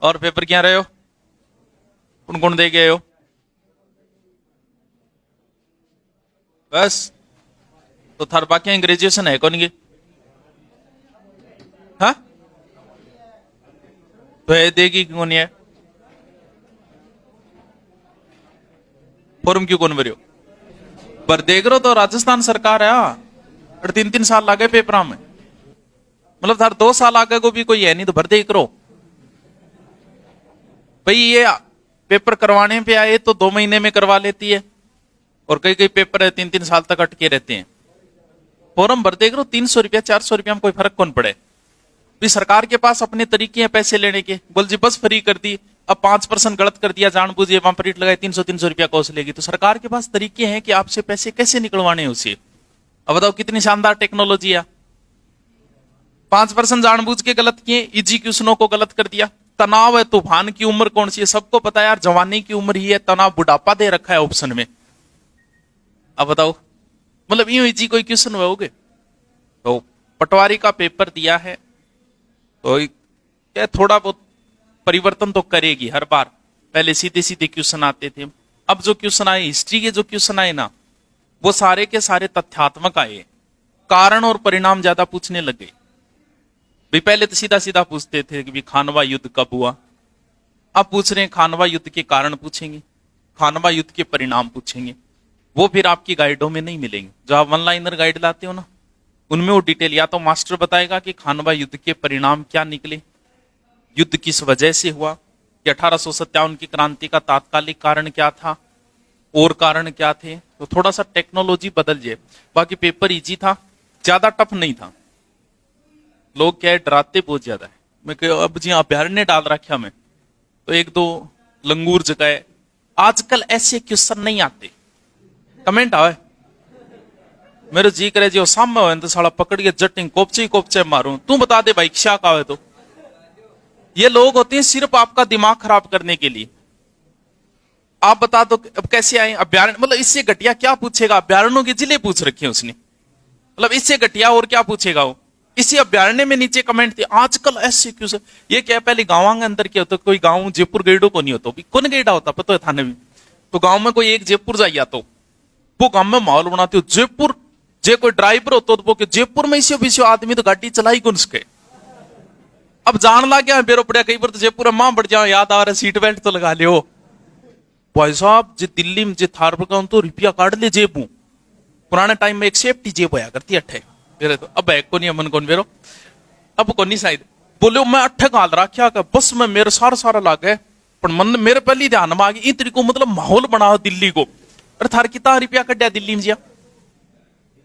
और पेपर क्या रहे हो? कौन कौन दे गए हो? बस तो थार बाकी ग्रेजुएशन है कौन की? हाँ तो ये देगी कौन है? फॉर्म क्यों कौन भरियो? पर देख रहे हो तो राजस्थान सरकार है और 3-3 साल लागे पेपर में। मतलब थार 2 साल आगे को भी कोई है नहीं तो भर दे करो भाई। ये पेपर करवाने पे आए तो 2 महीने में करवा लेती है और कई कई पेपर है 3-3 साल तक अटके रहते हैं। फॉर्म भर दे करो 300 रुपया 400 रुपया में कोई फर्क कौन पड़े? भी सरकार के पास अपने तरीके हैं पैसे लेने के। बोल जी बस फ्री कर दी, अब 5% गलत कर दिया जानबूझे, वहां परीट लगाए 300-300 रुपया कौश लेगी। तो सरकार के पास तरीके हैं कि आपसे पैसे कैसे निकलवाने हैं उसे। अब बताओ कितनी शानदार टेक्नोलॉजी है। 5% जानबूझ के गलत किए, इजी क्वेश्चनों को गलत कर दिया। तनाव है, तूफान की उम्र कौन सी है सबको पता है यार, जवानी की उम्र ही है, तनाव बुढ़ापा दे रखा है ऑप्शन में। अब बताओ मतलब यूं इजी कोई क्वेश्चन होगे? तो पटवारी का पेपर दिया है तो क्या थोड़ा बहुत परिवर्तन तो करेगी हर बार। पहले सीधे सीधे क्वेश्चन आते थे, अब जो क्वेश्चन आए हिस्ट्री के जो क्वेश्चन आए ना वो सारे के सारे तथ्यात्मक आए, कारण और परिणाम ज्यादा पूछने लग गए। भाई पहले तो सीधा सीधा पूछते थे कि खानवा युद्ध कब हुआ, अब पूछ रहे हैं खानवा युद्ध के कारण पूछेंगे, खानवा युद्ध के परिणाम पूछेंगे। वो फिर आपकी गाइडों में नहीं मिलेंगे, जो आप वन लाइनर गाइड लाते हो ना उनमें वो डिटेल या तो मास्टर बताएगा कि खानवा युद्ध के परिणाम क्या निकले, युद्ध किस वजह से हुआ, कि 1857 की क्रांति का तात्कालिक कारण क्या था और कारण क्या थे। तो थोड़ा सा टेक्नोलॉजी बदल जाए। बाकी पेपर इजी था, ज्यादा टफ नहीं था। लोग क्या है डराते बहुत ज्यादा है। मैं अब जी अभ्यारण्य डाल रखा मैं तो 1-2 लंगूर जगह आजकल ऐसे क्वेश्चन नहीं आते। कमेंट आवे मेरे जी करे जो सामने हो तो साला पकड़ के जटिंग कोपचे कोपचे मारूं, तू बता दे भाई क्या का है। तो ये लोग होते हैं सिर्फ आपका दिमाग खराब करने के लिए। आप बता दो अब कैसे आए अभ्यारण्य, मतलब इससे घटिया क्या पूछेगा? अभ्यारण्यों के जिले पूछ रखे हैं उसने, मतलब इससे घटिया और क्या पूछेगा वो। इसी अभ्यारण्य में नीचे कमेंट थे आजकल ऐसे क्यों। ये क्या पहले गांव के अंदर क्या होता, कोई गांव जयपुर गेडो को नहीं होता, कौन गेडा होता पता है थाने में। तो गांव में कोई एक जयपुर जाइया तो वो गांव में माहौल बनाते हो जयपुर। जे कोई ड्राइवर होता तो वो जयपुर में इसी विषय आदमी तो गाड़ी चलाई कौन सके। अब जान ला गया बेरो पड़िया कई बार तो जयपुर मां बढ़ जाओ, याद आ रहा सीट बेल्ट तो लगा लियो भाई साहब। जे दिल्ली में जे थार पर तो रुपया काट ले जेबू। पुराने टाइम में एक सेफ्टी जेब होया करती अट्ठे मेरे तो, अब बैग को नहीं मन कौन बेरो अब को नहीं शायद बोलो मैं अट्ठे गाल रखा क्या बस में मेरे सारा लाग है। पर मन मेरे पहले ध्यान में आ गई इतनी को मतलब माहौल बना दिल्ली को। अरे थार कितना रुपया कटिया दिल्ली में जिया।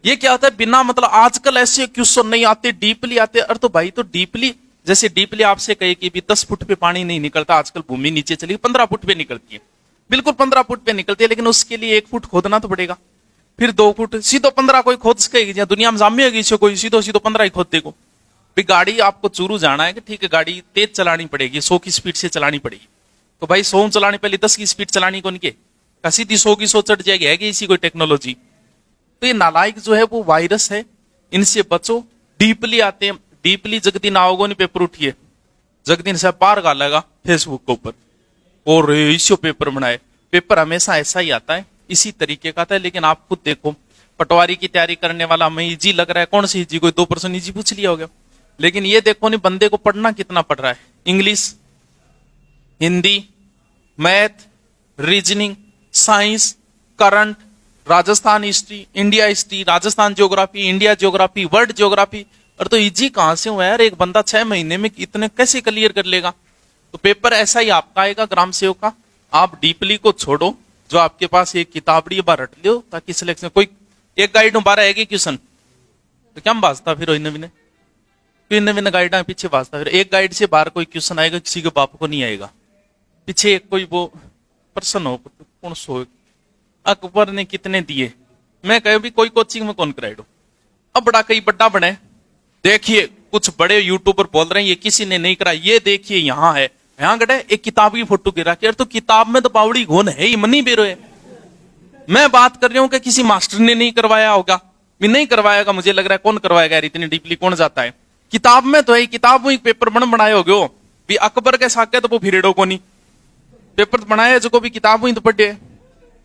ये क्या होता है बिना मतलब आजकल ऐसे क्वेश्चन नहीं आते, डीपली आते। अरे तो भाई तो डीपली जैसे डीपली आपसे कहे कि भी 10 फुट पे पानी नहीं निकलता, आजकल भूमि नीचे चली 15 फुट पे निकलती है, बिल्कुल 15 फुट पे निकलती है, लेकिन उसके लिए 1 फुट खोदना तो पड़ेगा, फिर 2 फुट सीधो 15 कोई खोद सकेगी दुनिया में जामी होगी इसको कोई सीधो 15 ही खोद देगो। भाई गाड़ी आपको चूरू जाना है कि ठीक है गाड़ी तेज चलानी पड़ेगी, 100 की स्पीड से चलानी पड़ेगी। तो भाई 100 चलाने पहले 10 की स्पीड चलानी कौन के सीधी 100 की 100 चढ़ जाएगी, है कि इसी कोई टेक्नोलॉजी। तो ये नालायक जो है वो वायरस है, इनसे बचो। डीपली आते हैं, डीपली जगदीन आओगो नहीं पेपर उठिए, जगदीन साहब पार गालेगा फेसबुक के ऊपर और इसी पेपर बनाए। पेपर हमेशा ऐसा ही आता है, इसी तरीके का आता है। लेकिन आप खुद देखो पटवारी की तैयारी करने वाला हमें इजी लग रहा है, कौन सी इजी, कोई 2% इजी पूछ लिया होगा। लेकिन ये देखो नहीं बंदे को पढ़ना कितना पड़ रहा है, English, Hindi, math, reasoning, science, current, Rajasthan history, India history, Rajasthan geography, India geography, world geography. और तो इजी कहां से हुआ यार, एक बंदा 6 महीने में इतने कैसे क्लियर कर लेगा। तो पेपर ऐसा ही आपका आएगा ग्राम सेवक का। आप डीपली को छोड़ो, जो आपके पास एक किताबड़ी बार रट लो ताकि सिलेक्शन कोई एक गाइड 12 है क्वेश्चन तो क्या बाजता फिर नवीन गाइड पीछे बाजता फिर। एक गाइड से बाहर कोई क्वेश्चन आएगा किसी के बाप को नहीं आएगा, पीछे एक कोई वो पर्सन हो कौन सो अकबर ने कितने दिए, मैं कह भी कोई कोचिंग में कौन कराइडो। अब बड़ा कई बड़ा बने, देखिए कुछ बड़े यूट्यूबर बोल रहे हैं ये किसी ने नहीं करा, ये देखिए यहाँ है, यहाँ गड़े एक किताब की फोटो गिरा के। तो किताब में तो बावड़ी घोन है ही मनी बेरो है। मैं बात कर रहा हूं कि किसी मास्टर ने नहीं करवाया होगा, भी नहीं करवाएगा मुझे लग रहा है, कौन करवाएगा यार इतनी डीपली कौन जाता है। किताब में तो है, किताब में एक पेपर बनाए हो गयो भी अकबर के साके तो वो फिरेडो को नहीं पेपर बनाया जो भी किताब हुई तो पढ़े।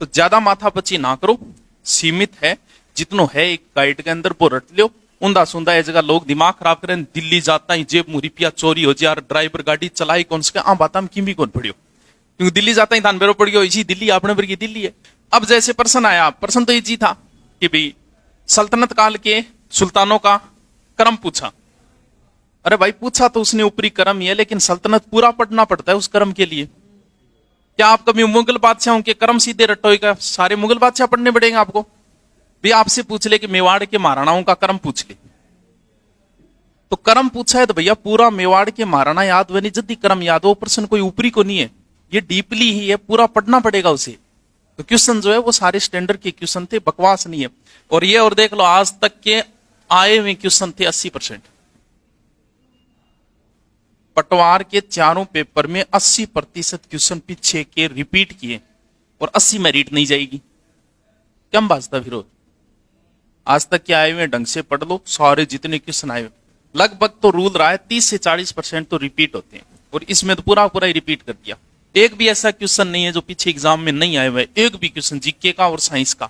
तो ज्यादा माथा पची ना करो, सीमित है जितनो है एक गाइड के अंदर वो रट लो। उंदा सुंदा ये जगह लोग दिमाग खराब करें, दिल्ली जाता ही जेब मुरी पिया चोरी हो जाए, ड्राइवर गाड़ी चलाई कौन से बात में किमी कौन पड़ियो, क्योंकि दिल्ली जाता ही थान बेरो पड़ गयो, इसी दिल्ली अपने पर की दिल्ली है। अब जैसे प्रश्न आया, प्रश्न तो ये था कि भाई सल्तनत काल के सुल्तानों का कर्म पूछा। अरे भाई पूछा तो उसने ऊपरी कर्म ही है, लेकिन सल्तनत पूरा पढ़ना पड़ता है उस कर्म के लिए। क्या आप कभी मुगल बादशाहों के कर्म सीधे रटोएगा? सारे मुगल बादशाह पढ़ने पड़ेंगे आपको? भी आपसे पूछ ले कि मेवाड़ के महाराणाओं का कर्म पूछ ले, तो कर्म पूछा है तो भैया पूरा मेवाड़ के महाराणा याद हुए नहीं, जल्दी कर्म याद हो। प्रश्न कोई ऊपरी को नहीं है, ये डीपली ही है, पूरा पढ़ना पड़ेगा उसे। तो क्वेश्चन जो है वो सारे स्टैंडर्ड के क्वेश्चन थे, बकवास नहीं है। और ये और देख लो आज तक के आए हुए क्वेश्चन थे 80%। पटवार के चारों पेपर में 80% क्वेश्चन पीछे के रिपीट किए और 80 में रीट नहीं जाएगी। क्या बाजता विरोध? आज तक के आए हुए ढंग से पढ़ लो, सारे जितने क्वेश्चन आए हुए लगभग तो रूल रहा है 30 से 40% तो रिपीट होते हैं, और इसमें तो पूरा पूरा ही रिपीट कर दिया। एक भी ऐसा क्वेश्चन नहीं है जो पीछे एग्जाम में नहीं आए हुए, एक भी क्वेश्चन जीके का और साइंस का